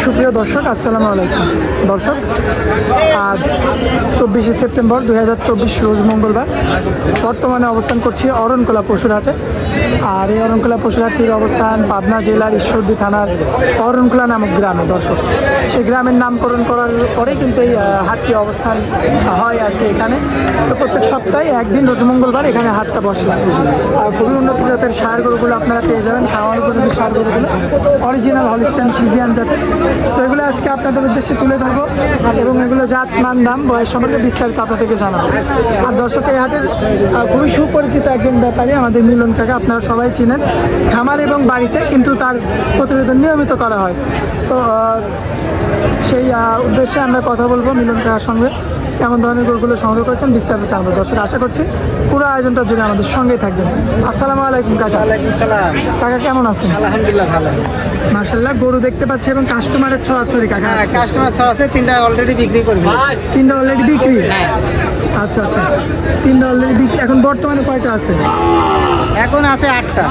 সুপ্রিয় দর্শক, আসসালামু আলাইকুম। দর্শক, আজ 24শে সেপ্টেম্বর 2024 রোজ মঙ্গলবার। বর্তমানে অবস্থান করছি অরণকোলা পশুর হাটে। আর এই অরণকোলা পশুর হাটটির অবস্থান পাবনা জেলার ঈশ্বরদী থানার অরণকোলা নামক গ্রামে। দর্শক, সেই গ্রামের নামকরণ করার পরে কিন্তু এই হাটটি অবস্থান হয় আর কি এখানে। তো প্রত্যেক সপ্তাহে একদিন রোজ মঙ্গলবার এখানে হাটটা বসে। আর খুবই উন্নত জাতের ষাঁড় গরুগুলো আপনারা পেয়ে যাবেন। খাওয়ার উপযোগী ষাঁড় গরুগুলো অরিজিনাল হলিস্টাইন ফ্রিজিয়ান জাতের। তো এগুলো আজকে আপনাদের উদ্দেশ্যে তুলে ধরবো এবং এগুলো জাত, মান, দাম, বয়স সম্পর্কে বিস্তারিত আপনাদেরকে জানাবো। আর দর্শক, এই হাটের খুবই সুপরিচিত একজন ব্যাপারী আমাদের মিলন কাকা, আপনারা সবাই চিনেন। খামার এবং বাড়িতে কিন্তু তার প্রতিবেদন নিয়মিত করা হয়। তো সেই উদ্দেশ্যে আমরা কথা বলবো মিলন কাকার সঙ্গে। কেমন ধরনের গরুগুলো সংগ্রহ করেছেন বিস্তারিত জানবো। দর্শক, আশা করছি পুরো আয়োজনটা জুড়ে আমাদের সঙ্গেই থাকবেন। আসসালামু আলাইকুম কাকা। ওয়ালাইকুম সালাম। কাকা কেমন আছেন? আলহামদুলিল্লাহ ভালো। মাশাআল্লাহ, গরু দেখতে পাচ্ছি এবং কাস্টমারের ছড়াছড়ি কাকা। হ্যাঁ, কাস্টমার আছে, তিনটা অলরেডি বিক্রি করবে। তিনটা অলরেডি বিক্রি? আচ্ছা আচ্ছা, তিনটা অলরেডি বিক্রি। এখন বর্তমানে কয়টা আছে? এখন আছে 8টা,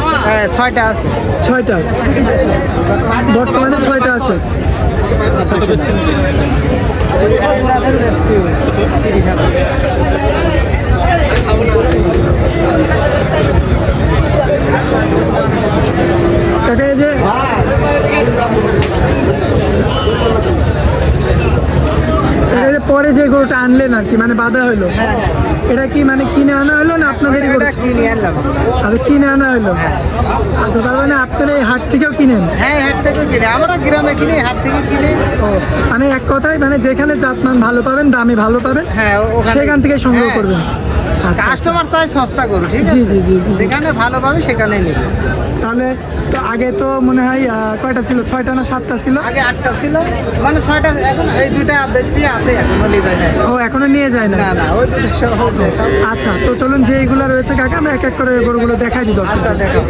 6টা আছে। 6টা বর্তমানে 6টা আছে। কাকা, এই যে পরে যে গরুটা আনলেন আর কি, মানে বাঁধা হইলো, এটা কি মানে কিনে আনা হলো না আপনাদের? কিনে আনলাম। আচ্ছা, কিনে আনা হইলো। আচ্ছা, তার মানে আপনারা এই হাট থেকেও কিনেন? হ্যাঁ, হাট থেকে কিনে। আমরা গ্রামে কিনি, হাট থেকে কিনে। ও, মানে এক কথায় মানে যেখানে জাতমান ভালো পাবেন, দামে ভালো পাবেন, হ্যাঁ, সেখান থেকে সংগ্রহ করবেন। কাস্টমার চাই সস্তা করুন, ঠিক আছে? জি জি জি, যেখানে ভালো পাবে সেখানে নেবে। তাহলে তো আগে তো মনে হয় কয়টা ছিল? 6টা না 7টা ছিল? আগে 8টা ছিল, মানে 6টা। এখন এই 2টা বেশি আছে, এখনো নিয়ে যায় না। ও, এখনো নিয়ে যায় না? না না, ওই 2টা সহ দেখাও। আচ্ছা, তো চলুন যে এইগুলো রয়েছে কাকা আমরা এক এক করে গরুগুলো দেখাই দিই। আচ্ছা, দেখো।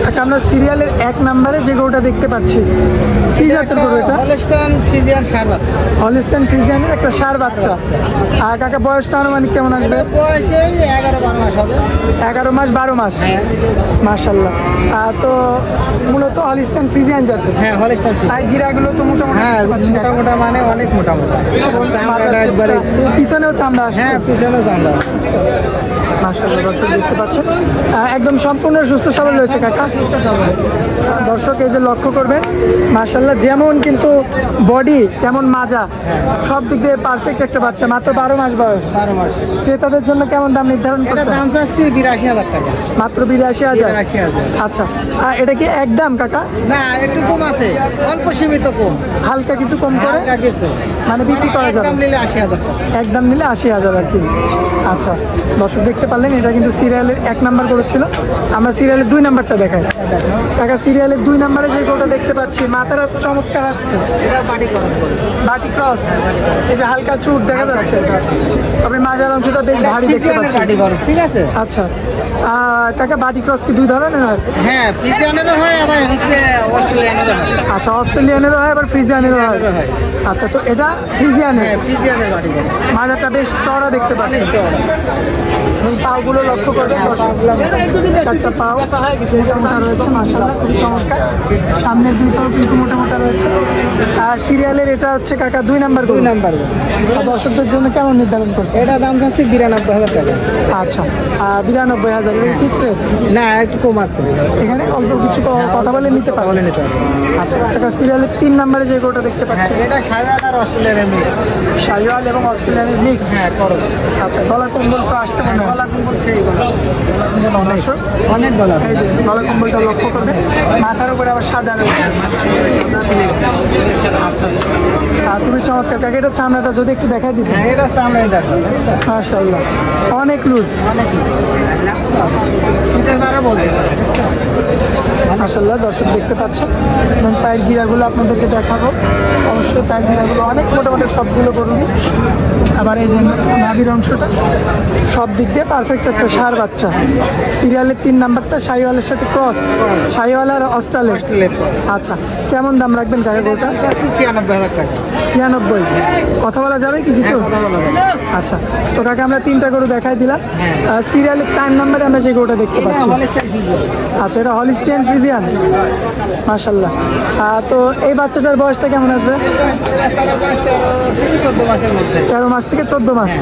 আচ্ছা, আমরা সিরিয়ালের 1 নম্বরে যে গরুটা দেখতে পাচ্ছি, কি জাতের গরু এটা? হলস্টাইন ফ্রিজিয়ান ষাঁড় বাচ্চা। হলস্টাইন ফ্রিজিয়ানের একটা ষাঁড় বাচ্চা। আর কাকা, বয়সটা আনুমানিক কেমন আসবে? বয়স এই 11-12 মাস হবে। 11 মাস 12 মাস? হ্যাঁ। মাশাআল্লাহ। তো মূলত হলস্টাইন ফ্রিজিয়ান জাতের? হ্যাঁ, হলস্টাইন। আর গিরাগুলো তো মোটামুটি? হ্যাঁ, মোটামোটা, মানে অনেক মোটামোটা। একবারে পিছনেও চামড়া আসছে? হ্যাঁ, পিছনে চামড়া। মাশাআল্লাহ, দর্শক দেখতে পাচ্ছেন একদম সম্পূর্ণ সুস্থ সবল রয়েছে কাকা। দর্শক, এই যে লক্ষ্য করবেন, মাশাআল্লাহ, যেমন কিন্তু বডি তেমন মাজা, সব দিক দিয়ে পারফেক্ট একটা বাচ্চা। মাত্র 12 মাস বয়স। 12 মাস। ক্রেতাদের জন্য কেমন দাম নির্ধারণ এটা করছেন? দাম চাচ্ছি 82,000 টাকা। মাত্র 82,000? 82,000। আচ্ছা, এটা কি একদম কাকা? না, একটু কম আছে, অল্প সীমিত কম। হালকা কিছু কম করে? হালকা কিছু, মানে বিক্রি করা যাবে? একদম নিলে 80,000 টাকা। একদম নিলে 80,000 আর কি। আচ্ছা, দর্শক দেখতে পারলেন, এটা কিন্তু সিরিয়ালের 1 নাম্বার করেছিল। আমরা সিরিয়ালের 2 নাম্বারটা দেখাই কাকা। সিরিয়ালের 2 নাম্বারে যে গরুটা দেখতে পাচ্ছি, মাথাটা তো চমৎকার আসছে। এটা বাটি করা। বাটি ক্রস, এই যে হালকা চুট দেখা যাচ্ছে, তবে মাঝার অংশটা বেশ ভারী দেখতে পাচ্ছি। বাটি করা, ঠিক আছে। আচ্ছা, কাকা, বাটি ক্রস কি 2 ধরনের হয়? হ্যাঁ, ফ্রিজিয়ানেরও হয়, আবার হচ্ছে অস্ট্রেলিয়ানেরও হয়। আচ্ছা, অস্ট্রেলিয়ানেরও হয়, আবার ফ্রিজিয়ানেরও হয়। আচ্ছা, তো এটা ফ্রিজিয়ানের? হ্যাঁ, ফ্রিজিয়ানের বাটি করা। মাজাটা বেশ চড়া দেখতে পাচ্ছি। পাগুলো লক্ষ্য করবেন, 4টা পাও মোটামোটা রয়েছে। মাশাআল্লাহ, খুব চমৎকার। সামনের 2 পাও কিন্তু মোটামোটা রয়েছে। আর সিরিয়ালের এটা হচ্ছে কাকা 2 নাম্বার। 2 নাম্বার। দর্শকদের জন্য কেমন নির্ধারণ করছে? এটা দাম চাচ্ছি 92,000 টাকা। আচ্ছা, 92,000 ফিক্স রেট? না, একটু কম আছে। এখানে অল্প কিছু কথা বলে নিতে পারবো? বলে নিতে পারবো। আচ্ছা কাকা, সিরিয়ালের 3 নাম্বারে যে গরুটা দেখতে পাচ্ছি, এটা শাহিওয়াল আর অস্ট্রেলিয়ানের মিক্স। শাহিওয়াল এবং অস্ট্রেলিয়ানের মিক্স? হ্যাঁ, করো। আচ্ছা, গলা কম্বল তো আসতে মনে হয়? গলা কম্বল সেই গলা, অনেক গলা। এই যে গলা কম্বলটা লক্ষ্য করবে, মাথার উপরে আবার সাদা রয়েছে। আচ্ছা আচ্ছা, আর তুমি চমৎকার কাকা। এটা চামড়াটা যদি একটু দেখাই দিতে? হ্যাঁ, এটা চামড়াই দেখো। মাশাআল্লাহ, অনেক লুজ। অনেক শীতের বারে বলতে মাশাআল্লাহ, দর্শক দেখতে পাচ্ছেন। এবং পায়ের গিরাগুলো আপনাদেরকে দেখাবো। অবশ্যই পায়ের গিরাগুলো অনেক মোটামুটি সবগুলো করুন। আবার এই যে নাভির অংশটা সব দিক দিয়ে পারফেক্ট একটা ষাঁড় বাচ্চা। সিরিয়ালের 3 নাম্বারটা শাহিওয়ালের সাথে ক্রস, শাহিওয়াল আর অস্ট্রেলিয়া। আচ্ছা, কেমন দাম রাখবেন কাকা গরুটা? 96,000 টাকা। 96? কথা বলা যাবে কি কিছু? আচ্ছা, তো কাকা আমরা 3টা গরু দেখাই দিলাম। সিরিয়ালের 4 নাম্বারে আমরা যে গরুটা দেখতে পাচ্ছি, আচ্ছা, এটা হলিস্টিয়ান ফ্রিজিয়ান, মাশাল্লাহ। তো এই বাচ্চাটার বয়সটা কেমন আসবে? 13 মাস থেকে 14 মাস।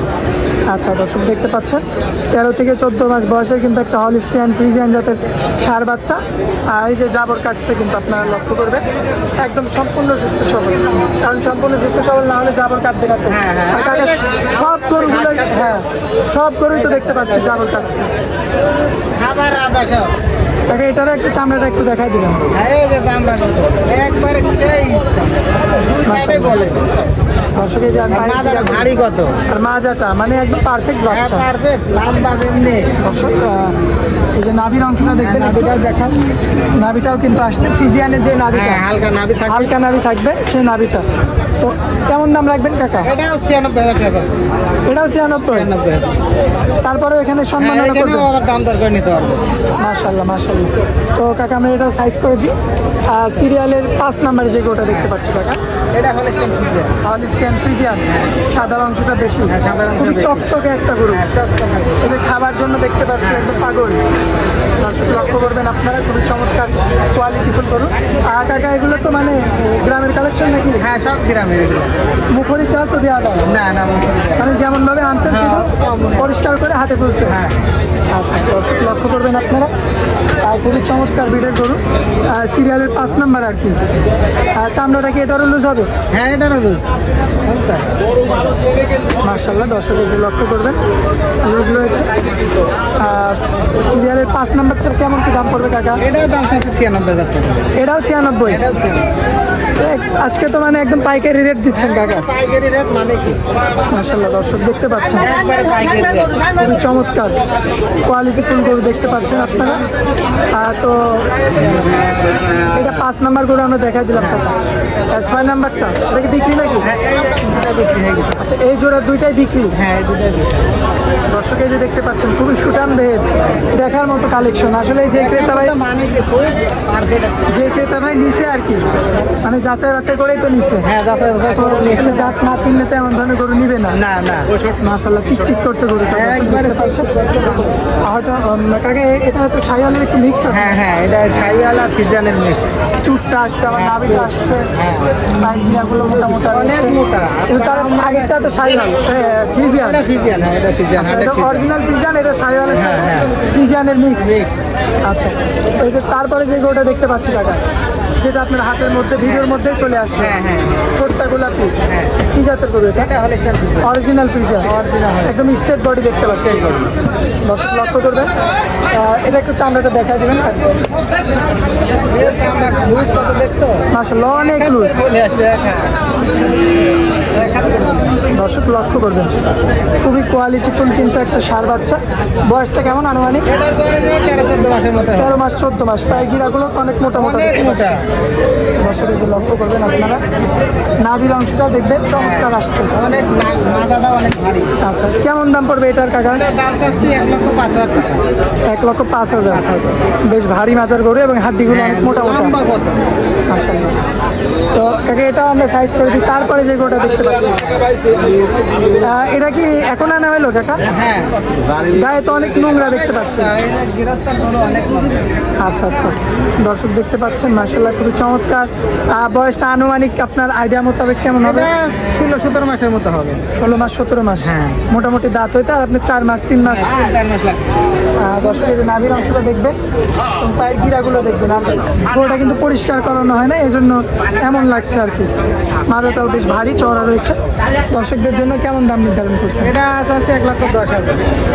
আচ্ছা দর্শক দেখতে পাচ্ছেন 13 থেকে 14 মাস বয়সের কিন্তু একটা হলিস্টিয়ান ফ্রিজিয়ান জাতের ষাঁড় বাচ্চা। আর এই যে জাবর কাটছে কিন্তু আপনারা লক্ষ্য করবেন, একদম সম্পূর্ণ সুস্থ সবল, কারণ সম্পূর্ণ সুস্থ সবল না হলে জাবর কাটবে না তো। আর কাকা সব গরুগুলো, হ্যাঁ সব গরুই তো দেখতে পাচ্ছি জাবর কাটছে। খাবার রাজা সব। কাকা এটারও একটু চামড়াটা একটু দেখাই দিলাম। এই যে চামড়া কত একবারে সেই দুই সাইডে বলে। দর্শক এই যে মাজাটা ভারী কত, আর মাজাটা মানে একদম পারফেক্ট বাচ্চা। পারফেক্ট লম্বা এমনি। দর্শক এই যে নাভির অংশটা দেখবেন, নাভিটাও দেখান, নাভিটাও কিন্তু আসছে ফ্রিজিয়ানের যে নাভিটা, হালকা নাভি থাকে, হালকা নাভি থাকবে সেই নাভিটা। তো কেমন দাম রাখবেন কাকা? এটাও 96,000 টাকা। এটাও 96। তারপরে এখানে সম্মান করবেন, দাম দর করে নিতে পারবো। মাশাল্লাহ মাশাল্লাহ। তো কাকা আমরা এটা সাইড করে দিই। সিরিয়ালের 5 নাম্বারে যে গোটা দেখতে পাচ্ছি কাকা, এটা হলিস্টিয়ান ফ্রিজিয়ান। হলিস্টিয়ান ফ্রিজিয়ান, সাদা অংশটা বেশি, খুবই চকচকে একটা গরু। এটা খাবার জন্য দেখতে পাচ্ছি একদম পাগল। দর্শক লক্ষ্য করবেন আপনারা, খুবই চমৎকার কোয়ালিটিফুল গরু। আর কাকা এগুলো তো মানে গ্রামের কালেকশন নাকি? হ্যাঁ সব গ্রামের এগুলো। মুখরি চাল তো দেওয়া যায় না না, মানে যেমন ভাবে আনছেন সেটা পরিষ্কার করে হাটে তুলছে। হ্যাঁ আচ্ছা দর্শক লক্ষ্য করবেন আপনারা, আর খুবই চমৎকার বিটের গরু। সিরিয়ালের 5 নাম্বার আর কি। চামড়াটা কি এটারও লুজ হবে? হ্যাঁ এটারও লুজ। মার্শাল্লাহ দর্শক এই যে লক্ষ্য করবেন লুজ রয়েছে। সিরিয়ালের 5 নাম্বারটার কেমন কি দাম পড়বে কাকা? এটাও দাম চাচ্ছে 96,000 টাকা। এটাও 96। এটাও 96। আজকে তো মানে একদম পাইকারি রেট দিচ্ছেন কাকা। পাইকারি রেট মানে কি? মার্শাল্লাহ দর্শক দেখতে পাচ্ছেন একবারে পাইকারি রেট। খুবই চমৎকার কোয়ালিটিফুল গরু দেখতে পাচ্ছেন আপনারা। তো এটা 5 নাম্বার গরু আমরা দেখাই দিলাম কাকা। 6 নাম্বারটা এটা কি বিক্রি নাকি? হ্যাঁ এটা বিক্রি হয়ে গেছে। আচ্ছা এই জোড়া দুইটাই বিক্রি? হ্যাঁ দুটাই বিক্রি। দর্শক এই যে দেখতে পাচ্ছেন খুবই সুঠাম দেহের, দেখার মতো কালেকশন। আসলে যে ক্রেতা ভাই, মানে যে খুব পারফেক্ট, যে ক্রেতা ভাই নিচে আর কি, মানে যাচাই বাছাই করেই তো নিচে। হ্যাঁ যাচাই বাছাই তো করে নিয়ে আসলে জাত না চিনলে তো এমন ধরনের গরু নিবে না। না না মাশাআল্লাহ চিকচিক করছে গরুটা, একবারে পাচ্ছেন। কাকা এটা হচ্ছে শাহিওয়ালের একটু মিক্স আছে। হ্যাঁ হ্যাঁ এটা শাহিওয়াল আর ফ্রিজিয়ানের মিক্স। চুটটা আসছে, আমার নাভিটা আসছে, পাইকিয়াগুলো মোটামুটি অনেক মোটা। কিন্তু তার আগেরটা তো শাহিওয়াল ফ্রিজিয়ান। এটা ফ্রিজিয়ান, হ্যাঁ এটা ফ্রিজিয়ান। এটা অরিজিনাল ফ্রিজিয়ান, এটা শাহিওয়ালের হ্যাঁ, হ্যাঁ। ফ্রিজিয়ানের মিক্স। আচ্ছা এই যে তারপরে যে গরুটা দেখতে পাচ্ছি কাকা, যেটা আপনার হাতের মধ্যে ভিডিওর মধ্যে চলে আসবে, হ্যাঁ হ্যাঁ ঠোঁটটা গোলাপি, হ্যাঁ। কি জাতের গরু এটা? এটা হলিস্টিয়ান ফ্রিজিয়ান। অরিজিনাল ফ্রিজিয়ান, একদম স্ট্রেট বডি দেখতে পাচ্ছি। দর্শক লক্ষ্য করবেন, এটা একটু চামড়াটা দেখাই দেবেন। এই চামড়া লুজ কত দেখছো? মাশাআল্লাহ অনেক লুজ। চলে আসবে দর্শক লক্ষ্য করবেন খুবই কোয়ালিটিফুল কিন্তু একটা ষাঁড় বাচ্চা। বয়সটা কেমন আনুমানিক? এটার বয়স 13-14 মাসের মতো হবে। 13 মাস 14 মাস। পায়ের গিরাগুলো তো অনেক মোটা মোটা। অনেক মোটা। দর্শক এই যে লক্ষ্য করবেন আপনারা, নাভির অংশটাও দেখবেন চমৎকার আসছে। অনেক মাথাটা অনেক ভারী। আচ্ছা কেমন দাম পড়বে এটার কাকা? এটার দাম চাচ্ছি 1,05,000 টাকা। 1,05,000। বেশ ভারী মাজার গরু এবং হাড্ডিগুলো অনেক মোটা মোটা। লম্বা কত? মাশাআল্লাহ। তো কাকা এটাও আমরা সাইড করে দিই। তারপরে যে গরুটা দেখতে পাচ্ছি, এটা কি এখন আনা হলো কাকা? হ্যাঁ গায়ে তো অনেক নোংরা দেখতে পাচ্ছি। গৃহস্থান হলো অনেক নোংরা। আচ্ছা আচ্ছা দর্শক দেখতে পাচ্ছেন মাশাআল্লাহ খুবই চমৎকার। বয়সটা আনুমানিক আপনার আইডিয়া মোতাবেক কেমন হবে? 16-17 মাসের মতো হবে। 16 মাস 17 মাস। হ্যাঁ। মোটামুটি দাঁত হইতে আর আপনি 4 মাস 3 মাস। 4 মাস লাগবে। দর্শক এই যে নাভির অংশটা দেখবেন এবং পায়ের গিরাগুলো দেখবেন। আর গরুটা কিন্তু পরিষ্কার করানো হয় না, এই জন্য এমন লাগছে আর কি। মাথাটাও বেশ ভারী চওড়া রয়েছে। দর্শকদের জন্য কেমন দাম নির্ধারণ করছেন? এটা আছে 1,10,000।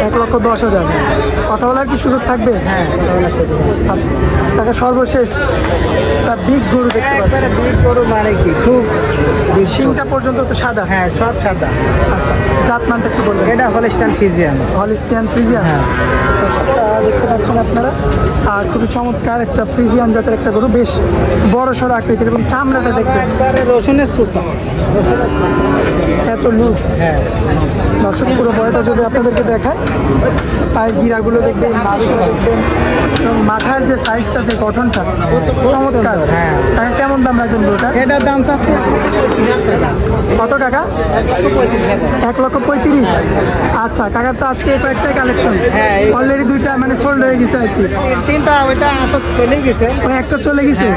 1,10,000। কথা বলার কি সুযোগ থাকবে? হ্যাঁ আচ্ছা টাকা সর্বশেষ তার বিগ গরু দেখতে পাচ্ছি। একবারে বিগ গরু মানে কি খুব শিংটা পর্যন্ত তো সাদা। হ্যাঁ সব সাদা। আচ্ছা জাতমানটা একটু বলবেন? এটা হলিস্টিয়ান ফ্রিজিয়ান। Holstein Friesian. হ্যাঁ দেখতে পাচ্ছেন আপনারা, আর খুবই চমৎকার একটা ফ্রিজিয়ান জাতের একটা গরু, বেশ বড় সড়ো আকৃতির এবং চামড়াটা দেখবেন একবার একেবারে রসুনের সুসা, রসুনের সুসা। এত লুজ। হ্যাঁ, দর্শক পুরো বয়টা যদি আপনাদেরকে দেখায়, পায়ের গিরাগুলো দেখবেন, নাড়ুগুলো দেখবেন এবং মাথার যে সাইজটা, যে গঠনটা চমৎকার। হ্যাঁ। তাকে কেমন দাম রাখবেন ওটা? এটার দাম চাচ্ছে কত কাকা? 1,35,000। আচ্ছা কাকার তো আজকে কয়েকটাই কালেকশন, হ্যাঁ, অলরেডি দুইটা মানে সোল্ড হয়ে গেছে আর কি। তিনটা, ওইটা তো চলেই গেছে, ওই একটা চলে গেছে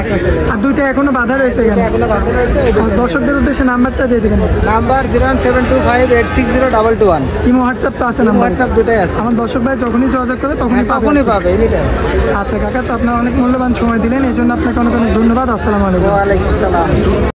আর দুইটা এখনো বাধা রয়েছে এখানে। এখনো বাকি রয়েছে। দর্শকদের উদ্দেশ্যে নাম্বারটা দিয়ে দিবেন। নাম্বার 01725860221। ইমো হোয়াটসঅ্যাপ তো আছে নাম্বার? হোয়াটসঅ্যাপ দুটাই আছে। আমার দর্শক ভাই যখনই যোগাযোগ করে তখনই পাবে। তখনই পাবে, এনিটাইম। আচ্ছা কাকা, তো আপনার অনেক মূল্যবান সময় দিলেন, এই জন্য আপনাকে অনেক অনেক ধন্যবাদ। আসসালামু আলাইকুম। ওয়ালাইকুম আসসালাম।